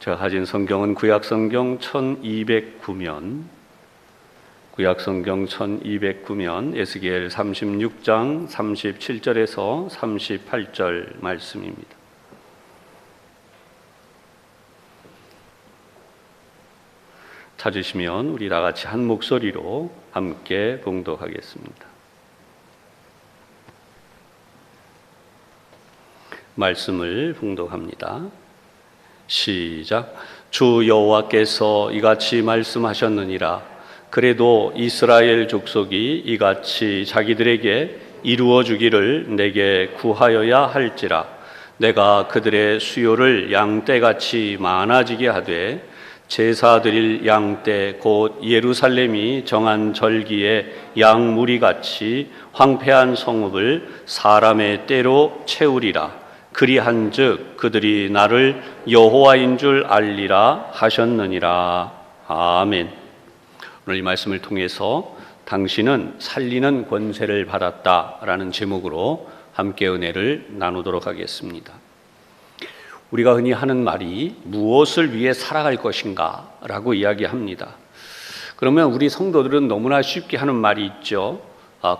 제가 가진 성경은 구약성경 1209면, 구약성경 1209면 에스겔 36장 37절에서 38절 말씀입니다. 찾으시면 우리 다 같이 한 목소리로 함께 봉독하겠습니다. 말씀을 봉독합니다. 시작. 주 여호와께서 이같이 말씀하셨느니라. 그래도 이스라엘 족속이 이같이 자기들에게 이루어 주기를 내게 구하여야 할지라. 내가 그들의 수요를 양떼같이 많아지게 하되 제사 드릴 양떼 곧 예루살렘이 정한 절기에 양무리같이 황폐한 성읍을 사람의 떼로 채우리라. 그리한즉 그들이 나를 여호와인 줄 알리라 하셨느니라. 아멘. 오늘 이 말씀을 통해서 당신은 살리는 권세를 받았다라는 제목으로 함께 은혜를 나누도록 하겠습니다. 우리가 흔히 하는 말이 무엇을 위해 살아갈 것인가 라고 이야기합니다. 그러면 우리 성도들은 너무나 쉽게 하는 말이 있죠.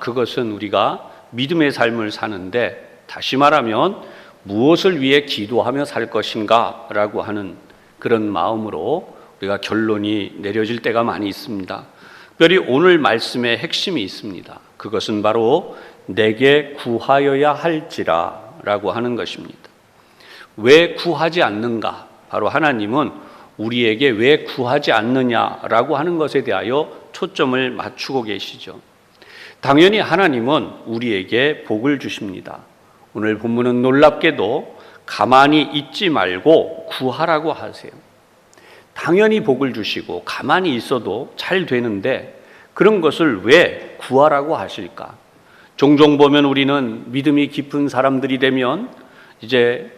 그것은 우리가 믿음의 삶을 사는데, 다시 말하면 무엇을 위해 기도하며 살 것인가 라고 하는 그런 마음으로 우리가 결론이 내려질 때가 많이 있습니다. 특별히 오늘 말씀의 핵심이 있습니다. 그것은 바로 내게 구하여야 할지라 라고 하는 것입니다. 왜 구하지 않는가? 바로 하나님은 우리에게 왜 구하지 않느냐라고 하는 것에 대하여 초점을 맞추고 계시죠. 당연히 하나님은 우리에게 복을 주십니다. 오늘 본문은 놀랍게도 가만히 있지 말고 구하라고 하세요. 당연히 복을 주시고 가만히 있어도 잘 되는데 그런 것을 왜 구하라고 하실까? 종종 보면 우리는 믿음이 깊은 사람들이 되면 이제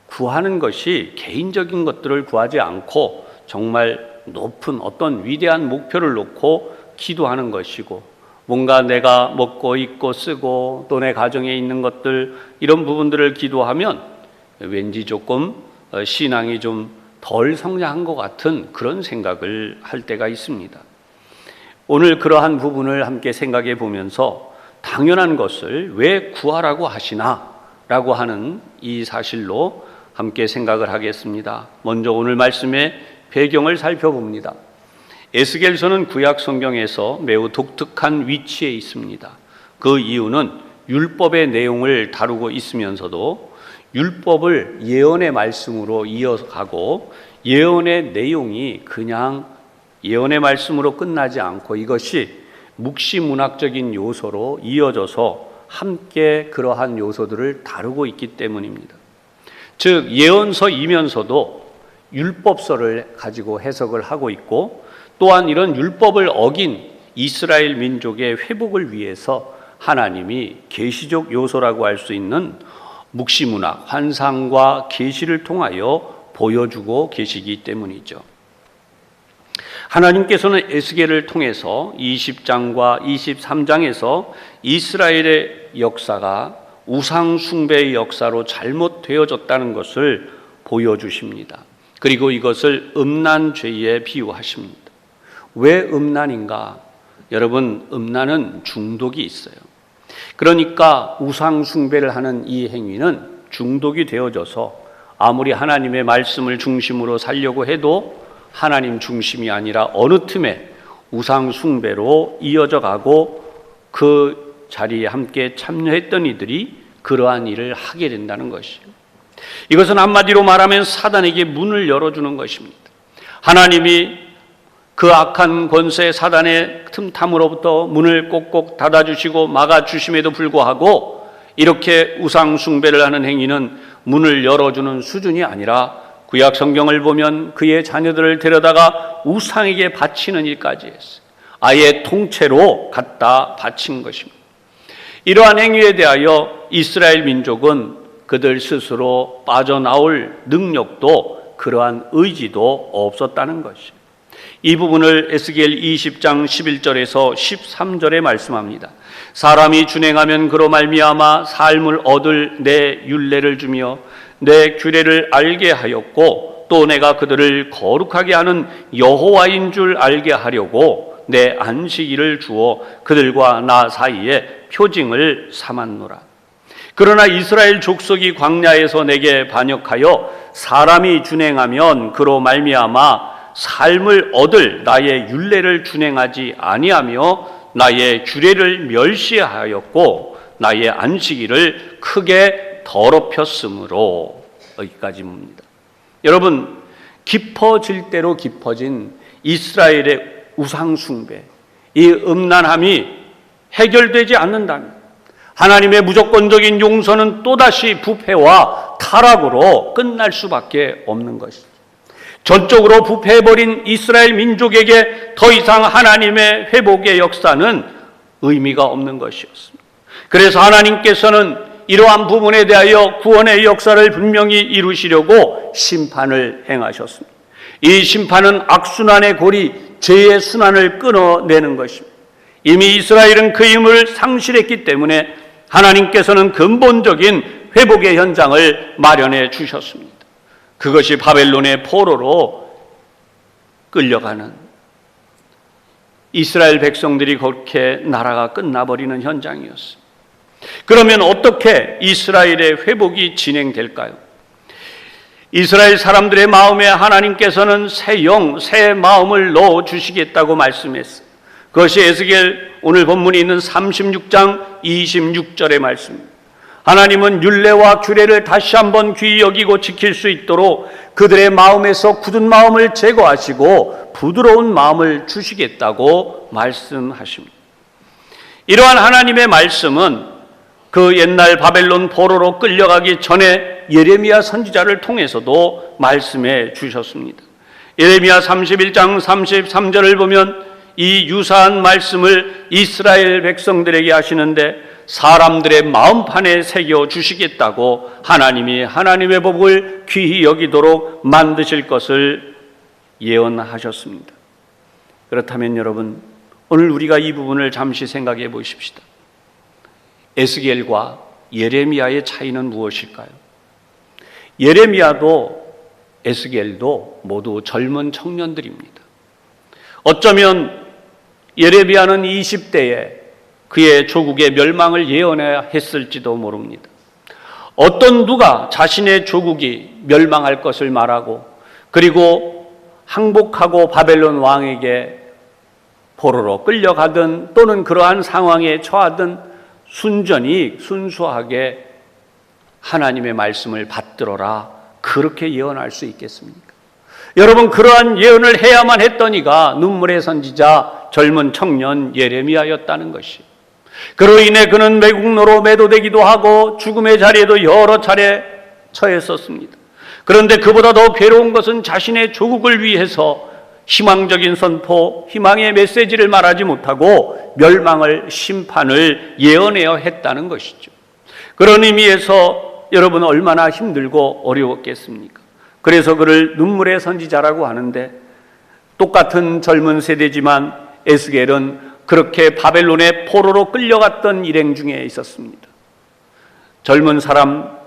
구하는 것이 개인적인 것들을 구하지 않고 정말 높은 어떤 위대한 목표를 놓고 기도하는 것이고, 뭔가 내가 먹고 입고 쓰고 또 내 가정에 있는 것들, 이런 부분들을 기도하면 왠지 조금 신앙이 좀 덜 성장한 것 같은 그런 생각을 할 때가 있습니다. 오늘 그러한 부분을 함께 생각해 보면서 당연한 것을 왜 구하라고 하시나 라고 하는 이 사실로 함께 생각을 하겠습니다. 먼저 오늘 말씀의 배경을 살펴봅니다. 에스겔서는 구약 성경에서 매우 독특한 위치에 있습니다. 그 이유는 율법의 내용을 다루고 있으면서도 율법을 예언의 말씀으로 이어가고, 예언의 내용이 그냥 예언의 말씀으로 끝나지 않고 이것이 묵시문학적인 요소로 이어져서 함께 그러한 요소들을 다루고 있기 때문입니다. 즉 예언서이면서도 율법서를 가지고 해석을 하고 있고, 또한 이런 율법을 어긴 이스라엘 민족의 회복을 위해서 하나님이 계시적 요소라고 할 수 있는 묵시문학, 환상과 계시를 통하여 보여주고 계시기 때문이죠. 하나님께서는 에스겔을 통해서 20장과 23장에서 이스라엘의 역사가 우상 숭배의 역사로 잘못되어졌다는 것을 보여주십니다. 그리고 이것을 음란죄에 비유하십니다. 왜 음란인가? 여러분, 음란은 중독이 있어요. 그러니까 우상 숭배를 하는 이 행위는 중독이 되어져서 아무리 하나님의 말씀을 중심으로 살려고 해도 하나님 중심이 아니라 어느 틈에 우상 숭배로 이어져 가고, 그 자리에 함께 참여했던 이들이 그러한 일을 하게 된다는 것이죠. 이것은 한마디로 말하면 사단에게 문을 열어주는 것입니다. 하나님이 그 악한 권세 사단의 틈탐으로부터 문을 꼭꼭 닫아주시고 막아주심에도 불구하고 이렇게 우상 숭배를 하는 행위는 문을 열어주는 수준이 아니라 구약 성경을 보면 그의 자녀들을 데려다가 우상에게 바치는 일까지 했어요. 아예 통째로 갖다 바친 것입니다. 이러한 행위에 대하여 이스라엘 민족은 그들 스스로 빠져나올 능력도 그러한 의지도 없었다는 것이죠. 이 부분을 에스겔 20장 11절에서 13절에 말씀합니다. 사람이 준행하면 그로 말미암아 삶을 얻을 내 율례를 주며 내 규례를 알게 하였고 또 내가 그들을 거룩하게 하는 여호와인 줄 알게 하려고 내 안식일을 주어 그들과 나 사이에 표징을 삼았노라. 그러나 이스라엘 족속이 광야에서 내게 반역하여 사람이 준행하면 그로 말미암아 삶을 얻을 나의 율례를 준행하지 아니하며 나의 규례를 멸시하였고 나의 안식일을 크게 더럽혔으므로. 여기까지입니다. 여러분, 깊어질 대로 깊어진 이스라엘의 우상 숭배, 이 음란함이 해결되지 않는다면 하나님의 무조건적인 용서는 또다시 부패와 타락으로 끝날 수밖에 없는 것이죠. 전적으로 부패해버린 이스라엘 민족에게 더 이상 하나님의 회복의 역사는 의미가 없는 것이었습니다. 그래서 하나님께서는 이러한 부분에 대하여 구원의 역사를 분명히 이루시려고 심판을 행하셨습니다. 이 심판은 악순환의 고리, 죄의 순환을 끊어내는 것입니다. 이미 이스라엘은 그 힘을 상실했기 때문에 하나님께서는 근본적인 회복의 현장을 마련해 주셨습니다. 그것이 바벨론의 포로로 끌려가는 이스라엘 백성들이 그렇게 나라가 끝나버리는 현장이었습니다. 그러면 어떻게 이스라엘의 회복이 진행될까요? 이스라엘 사람들의 마음에 하나님께서는 새 영, 새 마음을 넣어주시겠다고 말씀했어요. 그것이 에스겔 오늘 본문에 있는 36장 26절의 말씀입니다. 하나님은 율례와 규례를 다시 한번 귀히 여기고 지킬 수 있도록 그들의 마음에서 굳은 마음을 제거하시고 부드러운 마음을 주시겠다고 말씀하십니다. 이러한 하나님의 말씀은 그 옛날 바벨론 포로로 끌려가기 전에 예레미야 선지자를 통해서도 말씀해 주셨습니다. 예레미야 31장 33절을 보면 이 유사한 말씀을 이스라엘 백성들에게 하시는데 사람들의 마음판에 새겨 주시겠다고 하나님이 하나님의 법을 귀히 여기도록 만드실 것을 예언하셨습니다. 그렇다면 여러분, 오늘 우리가 이 부분을 잠시 생각해 보십시다. 에스겔과 예레미야의 차이는 무엇일까요? 예레미야도 에스겔도 모두 젊은 청년들입니다. 어쩌면 예레미야는 20대에 그의 조국의 멸망을 예언했을지도 모릅니다. 어떤 누가 자신의 조국이 멸망할 것을 말하고 그리고 항복하고 바벨론 왕에게 포로로 끌려가든 또는 그러한 상황에 처하든 순수하게 하나님의 말씀을 받들어라, 그렇게 예언할 수 있겠습니까? 여러분, 그러한 예언을 해야만 했던 이가 눈물의 선지자 젊은 청년 예레미야였다는 것이, 그로 인해 그는 매국노로 매도되기도 하고 죽음의 자리에도 여러 차례 처했었습니다. 그런데 그보다 더 괴로운 것은 자신의 조국을 위해서 희망적인 선포, 희망의 메시지를 말하지 못하고 멸망을, 심판을 예언해야 했다는 것이죠. 그런 의미에서 여러분 얼마나 힘들고 어려웠겠습니까? 그래서 그를 눈물의 선지자라고 하는데, 똑같은 젊은 세대지만 에스겔은 그렇게 바벨론의 포로로 끌려갔던 일행 중에 있었습니다. 젊은 사람,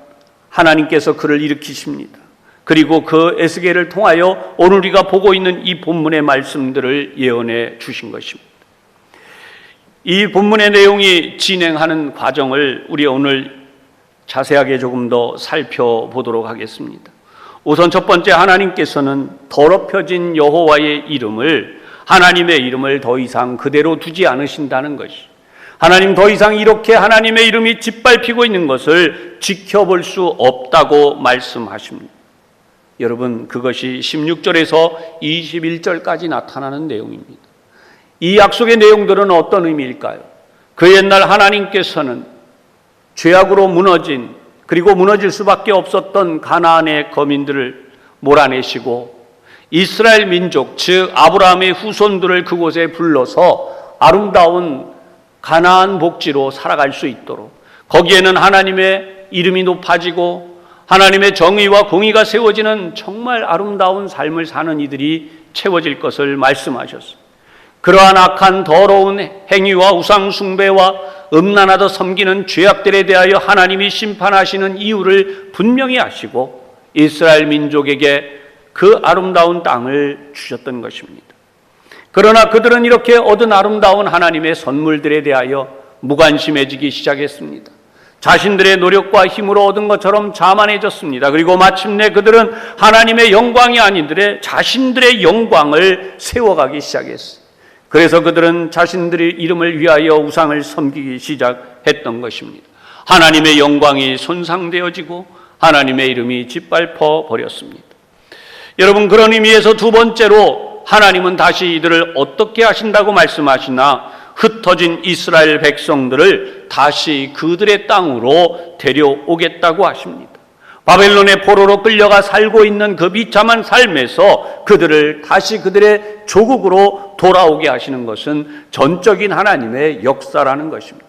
하나님께서 그를 일으키십니다. 그리고 그 에스겔을 통하여 오늘 우리가 보고 있는 이 본문의 말씀들을 예언해 주신 것입니다. 이 본문의 내용이 진행하는 과정을 우리 오늘 자세하게 조금 더 살펴보도록 하겠습니다. 우선 첫 번째, 하나님께서는 더럽혀진 여호와의 이름을, 하나님의 이름을 더 이상 그대로 두지 않으신다는 것이, 하나님 더 이상 이렇게 하나님의 이름이 짓밟히고 있는 것을 지켜볼 수 없다고 말씀하십니다. 여러분, 그것이 16절에서 21절까지 나타나는 내용입니다. 이 약속의 내용들은 어떤 의미일까요? 그 옛날 하나님께서는 죄악으로 무너진, 그리고 무너질 수밖에 없었던 가나안의 거민들을 몰아내시고 이스라엘 민족, 즉 아브라함의 후손들을 그곳에 불러서 아름다운 가나안 복지로 살아갈 수 있도록, 거기에는 하나님의 이름이 높아지고 하나님의 정의와 공의가 세워지는 정말 아름다운 삶을 사는 이들이 채워질 것을 말씀하셨습니다. 그러한 악한 더러운 행위와 우상 숭배와 음란하다 섬기는 죄악들에 대하여 하나님이 심판하시는 이유를 분명히 아시고 이스라엘 민족에게 그 아름다운 땅을 주셨던 것입니다. 그러나 그들은 이렇게 얻은 아름다운 하나님의 선물들에 대하여 무관심해지기 시작했습니다. 자신들의 노력과 힘으로 얻은 것처럼 자만해졌습니다. 그리고 마침내 그들은 하나님의 영광이 아닌들의 자신들의 영광을 세워가기 시작했어요. 그래서 그들은 자신들의 이름을 위하여 우상을 섬기기 시작했던 것입니다. 하나님의 영광이 손상되어지고 하나님의 이름이 짓밟혀 버렸습니다. 여러분, 그런 의미에서 두 번째로 하나님은 다시 이들을 어떻게 하신다고 말씀하시나 흩어진 이스라엘 백성들을 다시 그들의 땅으로 데려오겠다고 하십니다. 바벨론의 포로로 끌려가 살고 있는 그 비참한 삶에서 그들을 다시 그들의 조국으로 돌아오게 하시는 것은 전적인 하나님의 역사라는 것입니다.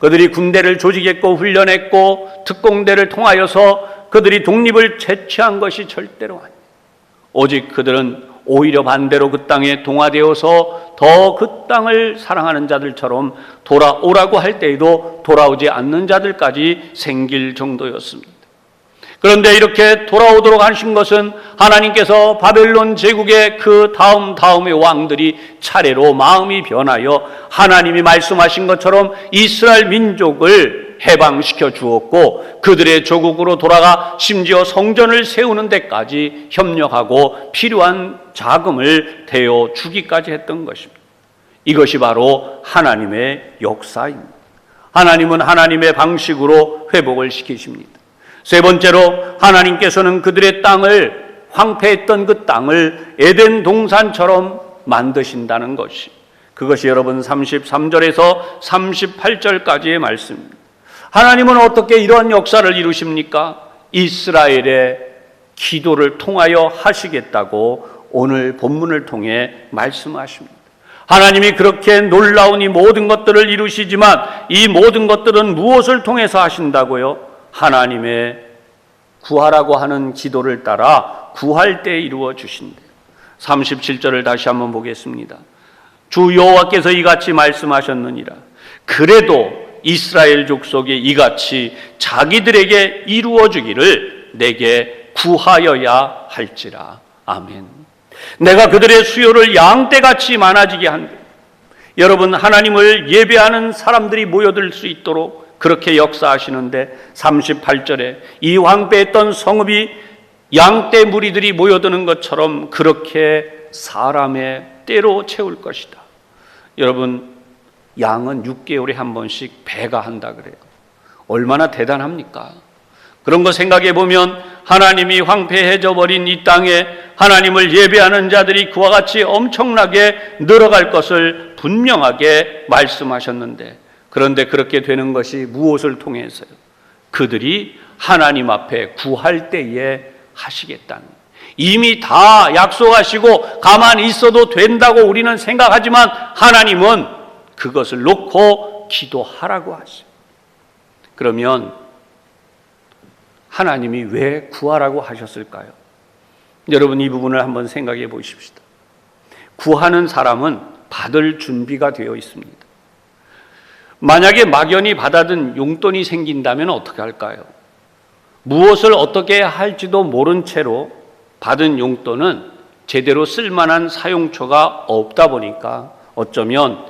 그들이 군대를 조직했고 훈련했고 특공대를 통하여서 그들이 독립을 채취한 것이 절대로 아닙니다. 오직 그들은 오히려 반대로 그 땅에 동화되어서 더 그 땅을 사랑하는 자들처럼 돌아오라고 할 때에도 돌아오지 않는 자들까지 생길 정도였습니다. 그런데 이렇게 돌아오도록 하신 것은 하나님께서 바벨론 제국의 그 다음의 왕들이 차례로 마음이 변하여 하나님이 말씀하신 것처럼 이스라엘 민족을 해방시켜 주었고 그들의 조국으로 돌아가 심지어 성전을 세우는 데까지 협력하고 필요한 자금을 대어 주기까지 했던 것입니다. 이것이 바로 하나님의 역사입니다. 하나님은 하나님의 방식으로 회복을 시키십니다. 세 번째로 하나님께서는 그들의 땅을 황폐했던 그 땅을 에덴 동산처럼 만드신다는 것이 그것이 여러분 33절에서 38절까지의 말씀입니다. 하나님은 어떻게 이러한 역사를 이루십니까? 이스라엘의 기도를 통하여 하시겠다고 오늘 본문을 통해 말씀하십니다. 하나님이 그렇게 놀라운 이 모든 것들을 이루시지만 이 모든 것들은 무엇을 통해서 하신다고요? 하나님의 구하라고 하는 기도를 따라 구할 때 이루어 주신대요. 37절을 다시 한번 보겠습니다. 주 여호와께서 이같이 말씀하셨느니라. 그래도 이스라엘 족속이 이같이 자기들에게 이루어 주기를 내게 구하여야 할지라. 아멘. 내가 그들의 수요를 양떼같이 많아지게 한다. 여러분, 하나님을 예배하는 사람들이 모여들 수 있도록 그렇게 역사하시는데 38절에 이 황폐했던 성읍이 양떼 무리들이 모여드는 것처럼 그렇게 사람의 떼로 채울 것이다. 여러분, 양은 6개월에 한 번씩 배가 한다 그래요. 얼마나 대단합니까? 그런 거 생각해 보면 하나님이 황폐해져 버린 이 땅에 하나님을 예배하는 자들이 그와 같이 엄청나게 늘어갈 것을 분명하게 말씀하셨는데 그런데 그렇게 되는 것이 무엇을 통해서요? 그들이 하나님 앞에 구할 때에 하시겠다는, 이미 다 약속하시고 가만히 있어도 된다고 우리는 생각하지만 하나님은 그것을 놓고 기도하라고 하셔요. 그러면 하나님이 왜 구하라고 하셨을까요? 여러분, 이 부분을 한번 생각해 보십시오. 구하는 사람은 받을 준비가 되어 있습니다. 만약에 막연히 받아든 용돈이 생긴다면 어떻게 할까요? 무엇을 어떻게 할지도 모른 채로 받은 용돈은 제대로 쓸만한 사용처가 없다 보니까 어쩌면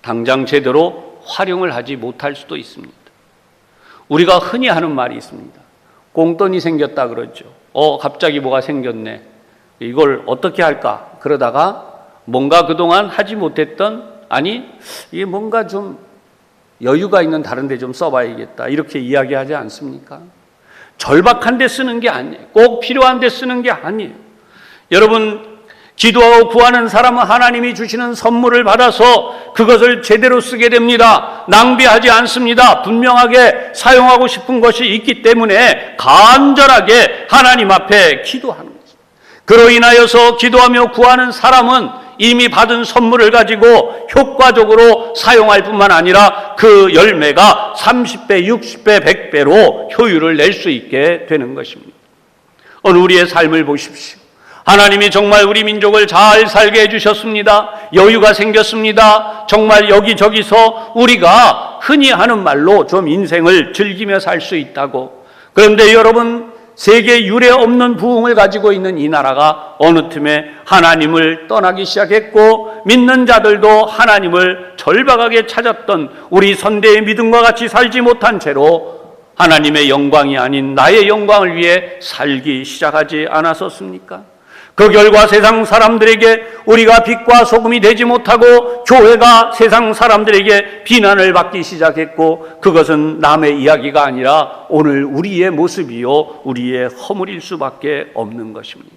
당장 제대로 활용을 하지 못할 수도 있습니다. 우리가 흔히 하는 말이 있습니다. 꽁돈이 생겼다 그러죠. 갑자기 뭐가 생겼네. 이걸 어떻게 할까? 그러다가 뭔가 그동안 하지 못했던, 이게 뭔가 좀 여유가 있는 다른 데 좀 써봐야겠다, 이렇게 이야기하지 않습니까? 절박한 데 쓰는 게 아니에요. 꼭 필요한 데 쓰는 게 아니에요. 여러분, 기도하고 구하는 사람은 하나님이 주시는 선물을 받아서 그것을 제대로 쓰게 됩니다. 낭비하지 않습니다. 분명하게 사용하고 싶은 것이 있기 때문에 간절하게 하나님 앞에 기도하는 거죠. 그로 인하여서 기도하며 구하는 사람은 이미 받은 선물을 가지고 효과적으로 사용할 뿐만 아니라 그 열매가 30배, 60배, 100배로 효율을 낼 수 있게 되는 것입니다. 오늘 우리의 삶을 보십시오. 하나님이 정말 우리 민족을 잘 살게 해주셨습니다. 여유가 생겼습니다. 정말 여기저기서 우리가 흔히 하는 말로 좀 인생을 즐기며 살 수 있다고. 그런데 여러분, 세계 유례 없는 부흥을 가지고 있는 이 나라가 어느 틈에 하나님을 떠나기 시작했고, 믿는 자들도 하나님을 절박하게 찾았던 우리 선대의 믿음과 같이 살지 못한 채로 하나님의 영광이 아닌 나의 영광을 위해 살기 시작하지 않았었습니까? 그 결과 세상 사람들에게 우리가 빛과 소금이 되지 못하고 교회가 세상 사람들에게 비난을 받기 시작했고, 그것은 남의 이야기가 아니라 오늘 우리의 모습이요 우리의 허물일 수밖에 없는 것입니다.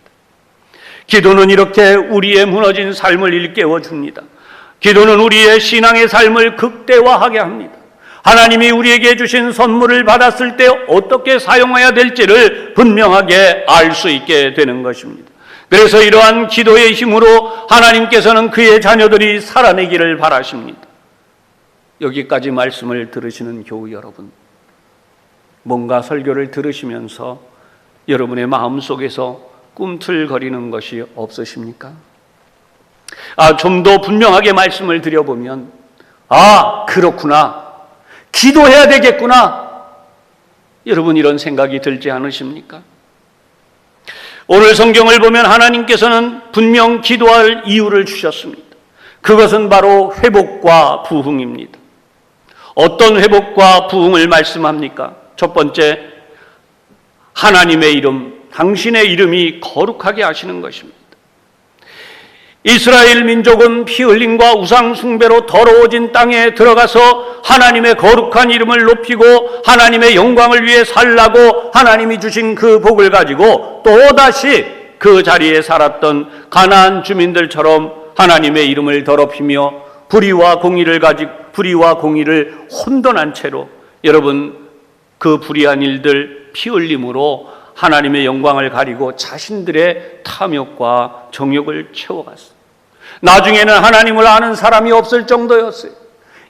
기도는 이렇게 우리의 무너진 삶을 일깨워 줍니다. 기도는 우리의 신앙의 삶을 극대화하게 합니다. 하나님이 우리에게 주신 선물을 받았을 때 어떻게 사용해야 될지를 분명하게 알 수 있게 되는 것입니다. 그래서 이러한 기도의 힘으로 하나님께서는 그의 자녀들이 살아내기를 바라십니다. 여기까지 말씀을 들으시는 교우 여러분, 뭔가 설교를 들으시면서 여러분의 마음속에서 꿈틀거리는 것이 없으십니까? 좀 더 분명하게 말씀을 드려보면, 그렇구나, 기도해야 되겠구나, 여러분 이런 생각이 들지 않으십니까? 오늘 성경을 보면 하나님께서는 분명 기도할 이유를 주셨습니다. 그것은 바로 회복과 부흥입니다. 어떤 회복과 부흥을 말씀합니까? 첫 번째, 하나님의 이름, 당신의 이름이 거룩하게 하시는 것입니다. 이스라엘 민족은 피 흘림과 우상 숭배로 더러워진 땅에 들어가서 하나님의 거룩한 이름을 높이고 하나님의 영광을 위해 살라고 하나님이 주신 그 복을 가지고 또다시 그 자리에 살았던 가나안 주민들처럼 하나님의 이름을 더럽히며 불의와 공의를 혼돈한 채로, 여러분 그 불의한 일들, 피 흘림으로 하나님의 영광을 가리고 자신들의 탐욕과 정욕을 채워갔어요. 나중에는 하나님을 아는 사람이 없을 정도였어요.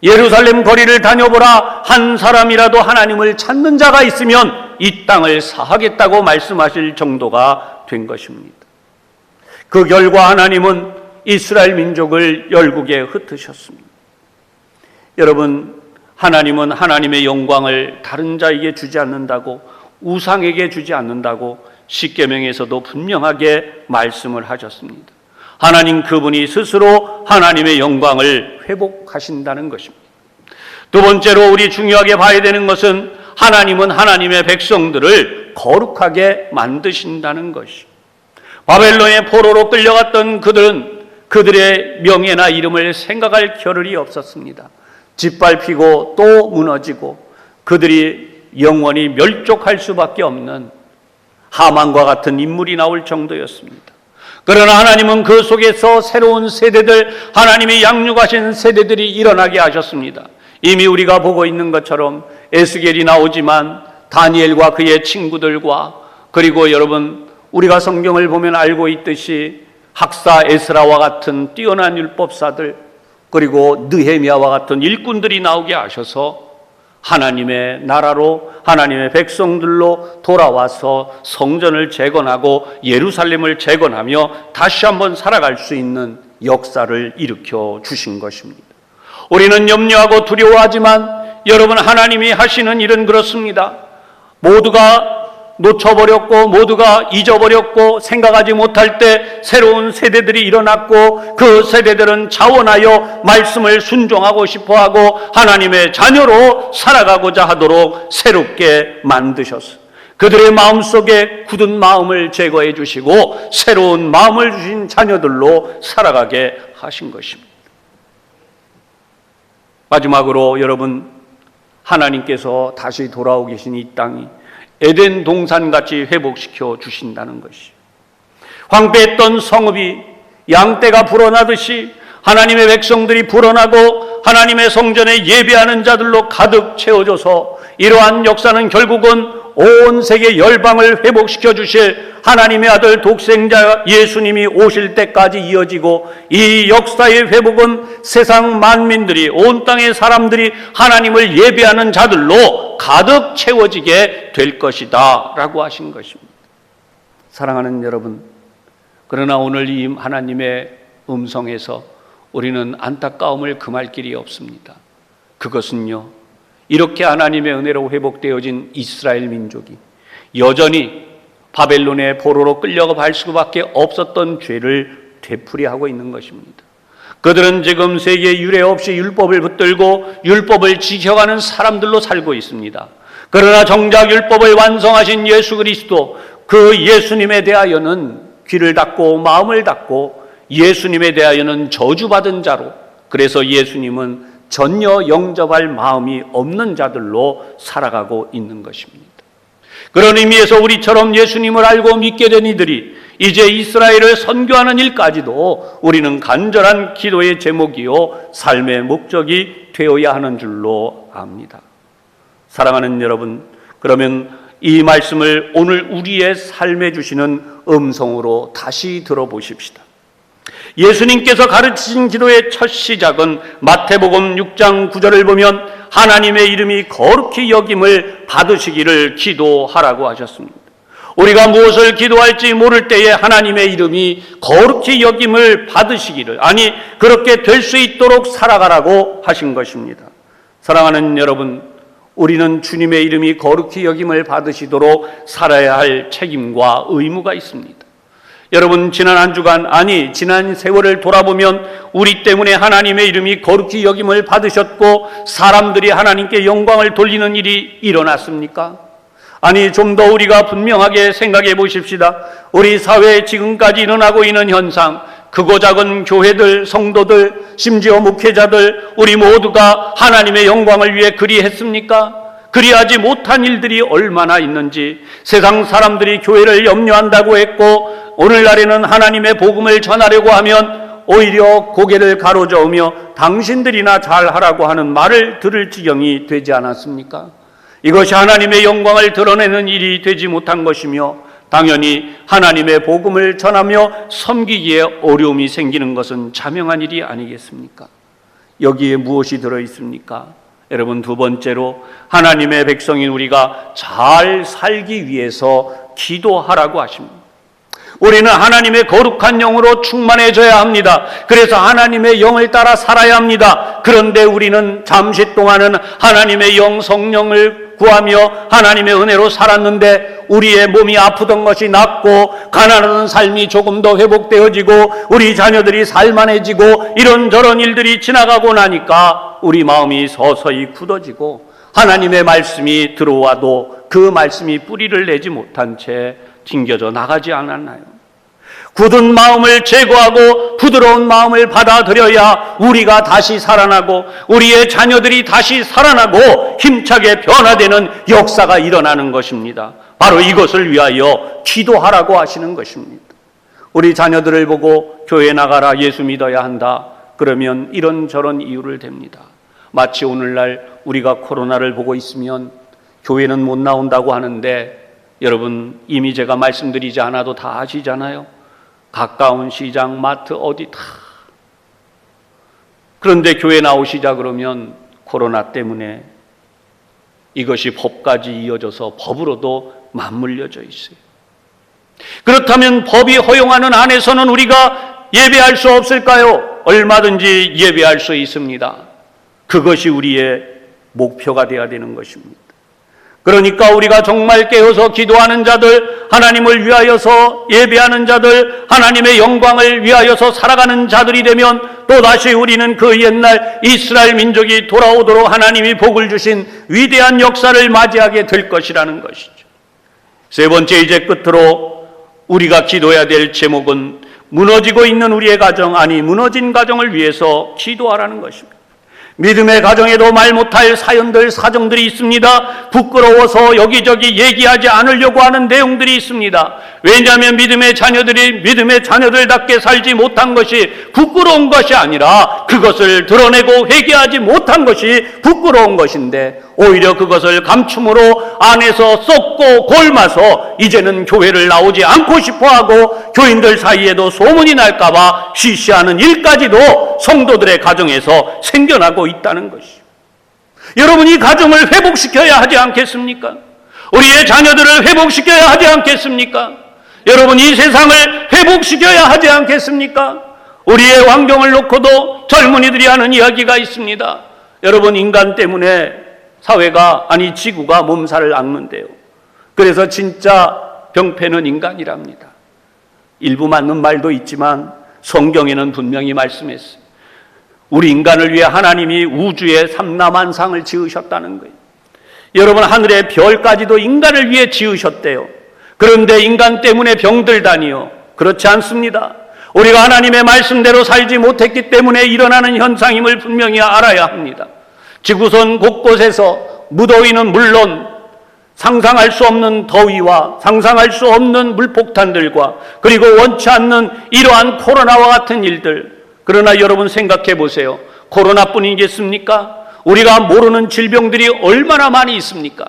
예루살렘 거리를 다녀보라, 한 사람이라도 하나님을 찾는 자가 있으면 이 땅을 사하겠다고 말씀하실 정도가 된 것입니다. 그 결과 하나님은 이스라엘 민족을 열국에 흩으셨습니다. 여러분, 하나님은 하나님의 영광을 다른 자에게 주지 않는다고, 우상에게 주지 않는다고 십계명에서도 분명하게 말씀을 하셨습니다. 하나님 그분이 스스로 하나님의 영광을 회복하신다는 것입니다. 두 번째로 우리 중요하게 봐야 되는 것은 하나님은 하나님의 백성들을 거룩하게 만드신다는 것이. 바벨론의 포로로 끌려갔던 그들은 그들의 명예나 이름을 생각할 겨를이 없었습니다. 짓밟히고 또 무너지고 그들이 영원히 멸족할 수밖에 없는 하만과 같은 인물이 나올 정도였습니다. 그러나 하나님은 그 속에서 새로운 세대들, 하나님이 양육하신 세대들이 일어나게 하셨습니다. 이미 우리가 보고 있는 것처럼 에스겔이 나오지만 다니엘과 그의 친구들과, 그리고 여러분 우리가 성경을 보면 알고 있듯이 학사 에스라와 같은 뛰어난 율법사들, 그리고 느헤미야와 같은 일꾼들이 나오게 하셔서 하나님의 나라로, 하나님의 백성들로 돌아와서 성전을 재건하고 예루살렘을 재건하며 다시 한번 살아갈 수 있는 역사를 일으켜 주신 것입니다. 우리는 염려하고 두려워하지만 여러분, 하나님이 하시는 일은 그렇습니다. 모두가 놓쳐버렸고 모두가 잊어버렸고 생각하지 못할 때 새로운 세대들이 일어났고, 그 세대들은 자원하여 말씀을 순종하고 싶어하고 하나님의 자녀로 살아가고자 하도록 새롭게 만드셨어요. 그들의 마음속에 굳은 마음을 제거해 주시고 새로운 마음을 주신 자녀들로 살아가게 하신 것입니다. 마지막으로 여러분, 하나님께서 다시 돌아오고 계신 이 땅이 에덴 동산같이 회복시켜 주신다는 것이, 황폐했던 성읍이 양떼가 불어나듯이 하나님의 백성들이 불어나고 하나님의 성전에 예배하는 자들로 가득 채워져서, 이러한 역사는 결국은 온 세계 열방을 회복시켜 주실 하나님의 아들 독생자 예수님이 오실 때까지 이어지고, 이 역사의 회복은 세상 만민들이, 온 땅의 사람들이 하나님을 예배하는 자들로 가득 채워지게 될 것이다 라고 하신 것입니다. 사랑하는 여러분, 그러나 오늘 이 하나님의 음성에서 우리는 안타까움을 금할 길이 없습니다. 그것은요, 이렇게 하나님의 은혜로 회복되어진 이스라엘 민족이 여전히 바벨론의 포로로 끌려갈 수밖에 없었던 죄를 되풀이하고 있는 것입니다. 그들은 지금 세계에 유례 없이 율법을 붙들고 율법을 지켜가는 사람들로 살고 있습니다. 그러나 정작 율법을 완성하신 예수 그리스도, 그 예수님에 대하여는 귀를 닫고 마음을 닫고 예수님에 대하여는 저주받은 자로, 그래서 예수님은 전혀 영접할 마음이 없는 자들로 살아가고 있는 것입니다. 그런 의미에서 우리처럼 예수님을 알고 믿게 된 이들이 이제 이스라엘을 선교하는 일까지도 우리는 간절한 기도의 제목이요 삶의 목적이 되어야 하는 줄로 압니다. 사랑하는 여러분, 그러면 이 말씀을 오늘 우리의 삶에 주시는 음성으로 다시 들어보십시다. 예수님께서 가르치신 기도의 첫 시작은 마태복음 6장 9절을 보면 하나님의 이름이 거룩히 여김을 받으시기를 기도하라고 하셨습니다. 우리가 무엇을 기도할지 모를 때에 하나님의 이름이 거룩히 여김을 받으시기를, 아니 그렇게 될 수 있도록 살아가라고 하신 것입니다. 사랑하는 여러분, 우리는 주님의 이름이 거룩히 여김을 받으시도록 살아야 할 책임과 의무가 있습니다. 여러분, 지난 한 주간, 아니 지난 세월을 돌아보면 우리 때문에 하나님의 이름이 거룩히 여김을 받으셨고 사람들이 하나님께 영광을 돌리는 일이 일어났습니까? 아니, 좀 더 우리가 분명하게 생각해 보십시다. 우리 사회에 지금까지 일어나고 있는 현상, 크고 작은 교회들, 성도들, 심지어 목회자들, 우리 모두가 하나님의 영광을 위해 그리했습니까? 그리하지 못한 일들이 얼마나 있는지, 세상 사람들이 교회를 염려한다고 했고 오늘날에는 하나님의 복음을 전하려고 하면 오히려 고개를 가로저으며 당신들이나 잘하라고 하는 말을 들을 지경이 되지 않았습니까? 이것이 하나님의 영광을 드러내는 일이 되지 못한 것이며 당연히 하나님의 복음을 전하며 섬기기에 어려움이 생기는 것은 자명한 일이 아니겠습니까? 여기에 무엇이 들어있습니까? 여러분, 두 번째로 하나님의 백성인 우리가 잘 살기 위해서 기도하라고 하십니다. 우리는 하나님의 거룩한 영으로 충만해져야 합니다. 그래서 하나님의 영을 따라 살아야 합니다. 그런데 우리는 잠시 동안은 하나님의 영 성령을 구하며 하나님의 은혜로 살았는데 우리의 몸이 아프던 것이 낫고 가난하던 삶이 조금 더 회복되어지고 우리 자녀들이 살만해지고 이런저런 일들이 지나가고 나니까 우리 마음이 서서히 굳어지고 하나님의 말씀이 들어와도 그 말씀이 뿌리를 내지 못한 채 튕겨져 나가지 않았나요? 굳은 마음을 제거하고 부드러운 마음을 받아들여야 우리가 다시 살아나고 우리의 자녀들이 다시 살아나고 힘차게 변화되는 역사가 일어나는 것입니다. 바로 이것을 위하여 기도하라고 하시는 것입니다. 우리 자녀들을 보고 교회 나가라, 예수 믿어야 한다, 그러면 이런저런 이유를 댑니다. 마치 오늘날 우리가 코로나를 보고 있으면 교회는 못 나온다고 하는데 여러분, 이미 제가 말씀드리지 않아도 다 아시잖아요. 가까운 시장, 마트, 어디 다. 그런데 교회 나오시자 그러면 코로나 때문에 이것이 법까지 이어져서 법으로도 맞물려져 있어요. 그렇다면 법이 허용하는 안에서는 우리가 예배할 수 없을까요? 얼마든지 예배할 수 있습니다. 그것이 우리의 목표가 되어야 되는 것입니다. 그러니까 우리가 정말 깨어서 기도하는 자들, 하나님을 위하여서 예배하는 자들, 하나님의 영광을 위하여서 살아가는 자들이 되면 또다시 우리는 그 옛날 이스라엘 민족이 돌아오도록 하나님이 복을 주신 위대한 역사를 맞이하게 될 것이라는 것이죠. 세 번째, 이제 끝으로 우리가 기도해야 될 제목은 무너지고 있는 우리의 가정, 아니 무너진 가정을 위해서 기도하라는 것입니다. 믿음의 가정에도 말 못할 사연들, 사정들이 있습니다. 부끄러워서 여기저기 얘기하지 않으려고 하는 내용들이 있습니다. 왜냐하면 믿음의 자녀들이 믿음의 자녀들답게 살지 못한 것이 부끄러운 것이 아니라 그것을 드러내고 회개하지 못한 것이 부끄러운 것인데 오히려 그것을 감춤으로 안에서 썩고 골마서 이제는 교회를 나오지 않고 싶어하고 교인들 사이에도 소문이 날까봐 시시하는 일까지도 성도들의 가정에서 생겨나고 있다는 것이죠. 여러분, 이 가정을 회복시켜야 하지 않겠습니까? 우리의 자녀들을 회복시켜야 하지 않겠습니까? 여러분, 이 세상을 회복시켜야 하지 않겠습니까? 우리의 환경을 놓고도 젊은이들이 하는 이야기가 있습니다. 여러분, 인간 때문에 사회가, 아니 지구가 몸살을 앓는데요. 그래서 진짜 병폐는 인간이랍니다. 일부 맞는 말도 있지만 성경에는 분명히 말씀했어요. 우리 인간을 위해 하나님이 우주에 삼라만상을 지으셨다는 거예요. 여러분, 하늘의 별까지도 인간을 위해 지으셨대요. 그런데 인간 때문에 병들다니요? 그렇지 않습니다. 우리가 하나님의 말씀대로 살지 못했기 때문에 일어나는 현상임을 분명히 알아야 합니다. 지구촌 곳곳에서 무더위는 물론 상상할 수 없는 더위와 상상할 수 없는 물폭탄들과 그리고 원치 않는 이러한 코로나와 같은 일들, 그러나 여러분 생각해 보세요. 코로나뿐이겠습니까? 우리가 모르는 질병들이 얼마나 많이 있습니까?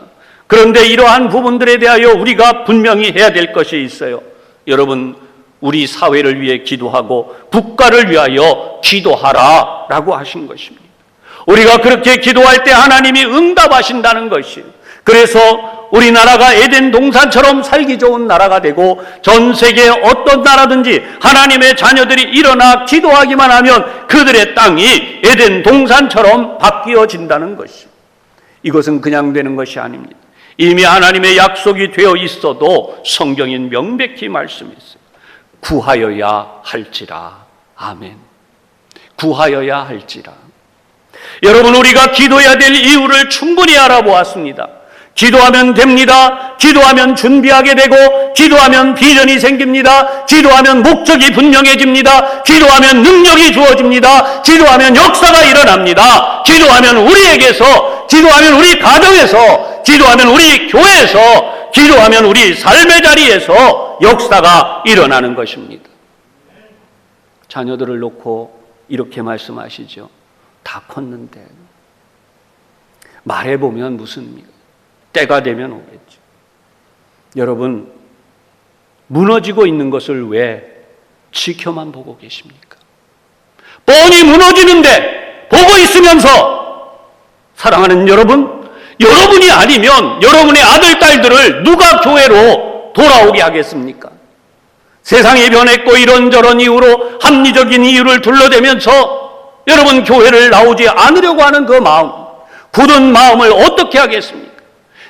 그런데 이러한 부분들에 대하여 우리가 분명히 해야 될 것이 있어요. 여러분, 우리 사회를 위해 기도하고 국가를 위하여 기도하라 라고 하신 것입니다. 우리가 그렇게 기도할 때 하나님이 응답하신다는 것이에요. 그래서 우리나라가 에덴 동산처럼 살기 좋은 나라가 되고 전 세계 어떤 나라든지 하나님의 자녀들이 일어나 기도하기만 하면 그들의 땅이 에덴 동산처럼 바뀌어진다는 것이죠. 이것은 그냥 되는 것이 아닙니다. 이미 하나님의 약속이 되어 있어도 성경인 명백히 말씀했어요. 구하여야 할지라. 아멘. 구하여야 할지라. 여러분, 우리가 기도해야 될 이유를 충분히 알아보았습니다. 기도하면 됩니다. 기도하면 준비하게 되고, 기도하면 비전이 생깁니다. 기도하면 목적이 분명해집니다. 기도하면 능력이 주어집니다. 기도하면 역사가 일어납니다. 기도하면 우리에게서, 기도하면 우리 가정에서, 기도하면 우리 교회에서, 기도하면 우리 삶의 자리에서 역사가 일어나는 것입니다. 자녀들을 놓고 이렇게 말씀하시죠. 다 컸는데 말해보면 무슨 때가 되면 오겠죠. 여러분, 무너지고 있는 것을 왜 지켜만 보고 계십니까? 뻔히 무너지는데 보고 있으면서, 사랑하는 여러분, 여러분이 아니면 여러분의 아들, 딸들을 누가 교회로 돌아오게 하겠습니까? 세상이 변했고 이런저런 이유로 합리적인 이유를 둘러대면서 여러분 교회를 나오지 않으려고 하는 그 마음, 굳은 마음을 어떻게 하겠습니까?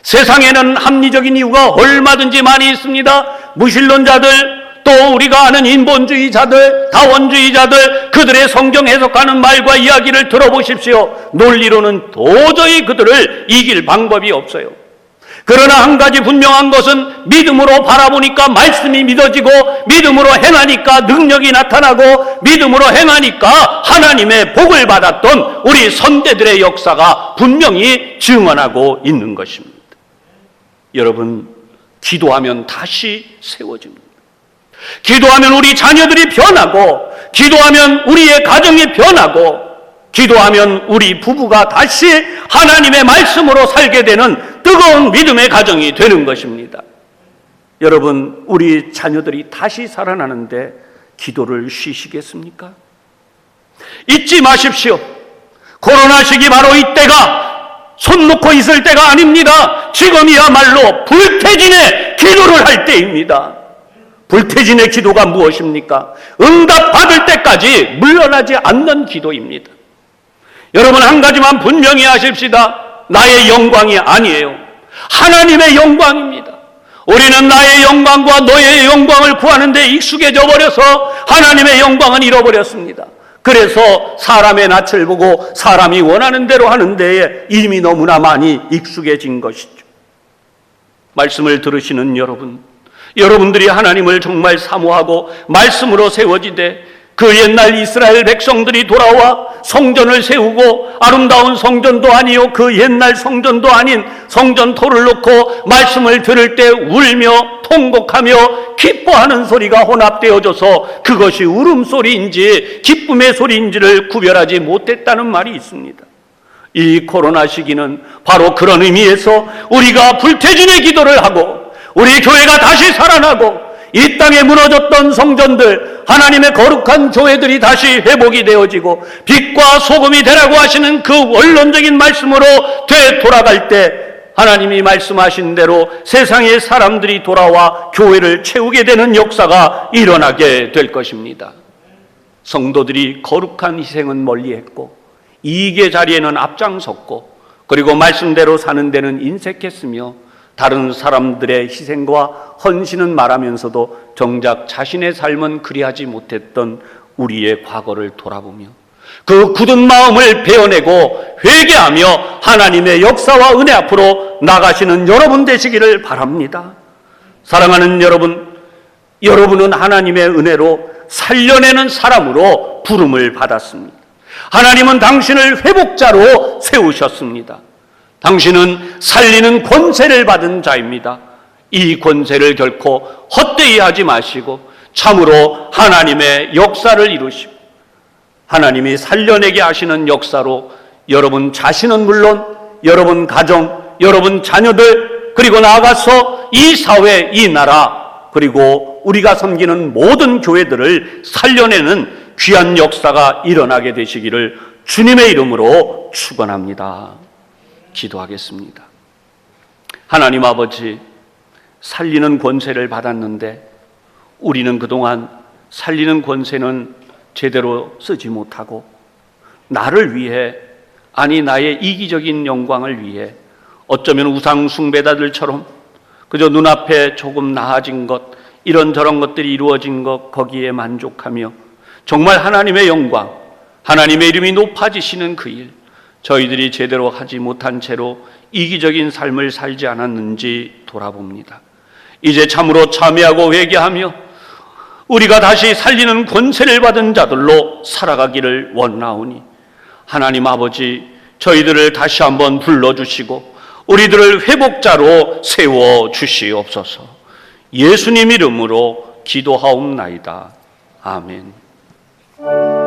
세상에는 합리적인 이유가 얼마든지 많이 있습니다. 무신론자들, 또 우리가 아는 인본주의자들, 다원주의자들, 그들의 성경 해석하는 말과 이야기를 들어보십시오. 논리로는 도저히 그들을 이길 방법이 없어요. 그러나 한 가지 분명한 것은 믿음으로 바라보니까 말씀이 믿어지고, 믿음으로 행하니까 능력이 나타나고, 믿음으로 행하니까 하나님의 복을 받았던 우리 선대들의 역사가 분명히 증언하고 있는 것입니다. 여러분, 기도하면 다시 세워집니다. 기도하면 우리 자녀들이 변하고, 기도하면 우리의 가정이 변하고, 기도하면 우리 부부가 다시 하나님의 말씀으로 살게 되는 뜨거운 믿음의 가정이 되는 것입니다. 여러분, 우리 자녀들이 다시 살아나는데 기도를 쉬시겠습니까? 잊지 마십시오. 코로나 시기 바로 이때가 손 놓고 있을 때가 아닙니다. 지금이야말로 불태진의 기도를 할 때입니다. 불태진의 기도가 무엇입니까? 응답받을 때까지 물러나지 않는 기도입니다. 여러분, 한 가지만 분명히 하십시다. 나의 영광이 아니에요. 하나님의 영광입니다. 우리는 나의 영광과 너의 영광을 구하는 데 익숙해져 버려서 하나님의 영광은 잃어버렸습니다. 그래서 사람의 낯을 보고 사람이 원하는 대로 하는 데에 이미 너무나 많이 익숙해진 것이죠. 말씀을 들으시는 여러분, 여러분들이 하나님을 정말 사모하고 말씀으로 세워지되 그 옛날 이스라엘 백성들이 돌아와 성전을 세우고, 아름다운 성전도 아니요 그 옛날 성전도 아닌 성전토를 놓고 말씀을 들을 때 울며 통곡하며 기뻐하는 소리가 혼합되어져서 그것이 울음소리인지 기쁨의 소리인지를 구별하지 못했다는 말이 있습니다. 이 코로나 시기는 바로 그런 의미에서 우리가 불태진의 기도를 하고, 우리 교회가 다시 살아나고, 이 땅에 무너졌던 성전들, 하나님의 거룩한 교회들이 다시 회복이 되어지고 빛과 소금이 되라고 하시는 그 원론적인 말씀으로 되돌아갈 때 하나님이 말씀하신 대로 세상의 사람들이 돌아와 교회를 채우게 되는 역사가 일어나게 될 것입니다. 성도들이 거룩한 희생은 멀리했고 이익의 자리에는 앞장섰고, 그리고 말씀대로 사는 데는 인색했으며 다른 사람들의 희생과 헌신은 말하면서도 정작 자신의 삶은 그리하지 못했던 우리의 과거를 돌아보며 그 굳은 마음을 베어내고 회개하며 하나님의 역사와 은혜 앞으로 나가시는 여러분 되시기를 바랍니다. 사랑하는 여러분, 여러분은 하나님의 은혜로 살려내는 사람으로 부름을 받았습니다. 하나님은 당신을 회복자로 세우셨습니다. 당신은 살리는 권세를 받은 자입니다. 이 권세를 결코 헛되이 하지 마시고 참으로 하나님의 역사를 이루시고 하나님이 살려내게 하시는 역사로 여러분 자신은 물론 여러분 가정, 여러분 자녀들, 그리고 나아가서 이 사회, 이 나라, 그리고 우리가 섬기는 모든 교회들을 살려내는 귀한 역사가 일어나게 되시기를 주님의 이름으로 축원합니다. 기도하겠습니다. 하나님 아버지, 살리는 권세를 받았는데 우리는 그동안 살리는 권세는 제대로 쓰지 못하고 나를 위해, 아니 나의 이기적인 영광을 위해 어쩌면 우상 숭배자들처럼 그저 눈앞에 조금 나아진 것, 이런저런 것들이 이루어진 것, 거기에 만족하며 정말 하나님의 영광, 하나님의 이름이 높아지시는 그 일, 저희들이 제대로 하지 못한 채로 이기적인 삶을 살지 않았는지 돌아봅니다. 이제 참으로 참회하고 회개하며 우리가 다시 살리는 권세를 받은 자들로 살아가기를 원하오니 하나님 아버지, 저희들을 다시 한번 불러주시고 우리들을 회복자로 세워주시옵소서. 예수님 이름으로 기도하옵나이다. 아멘.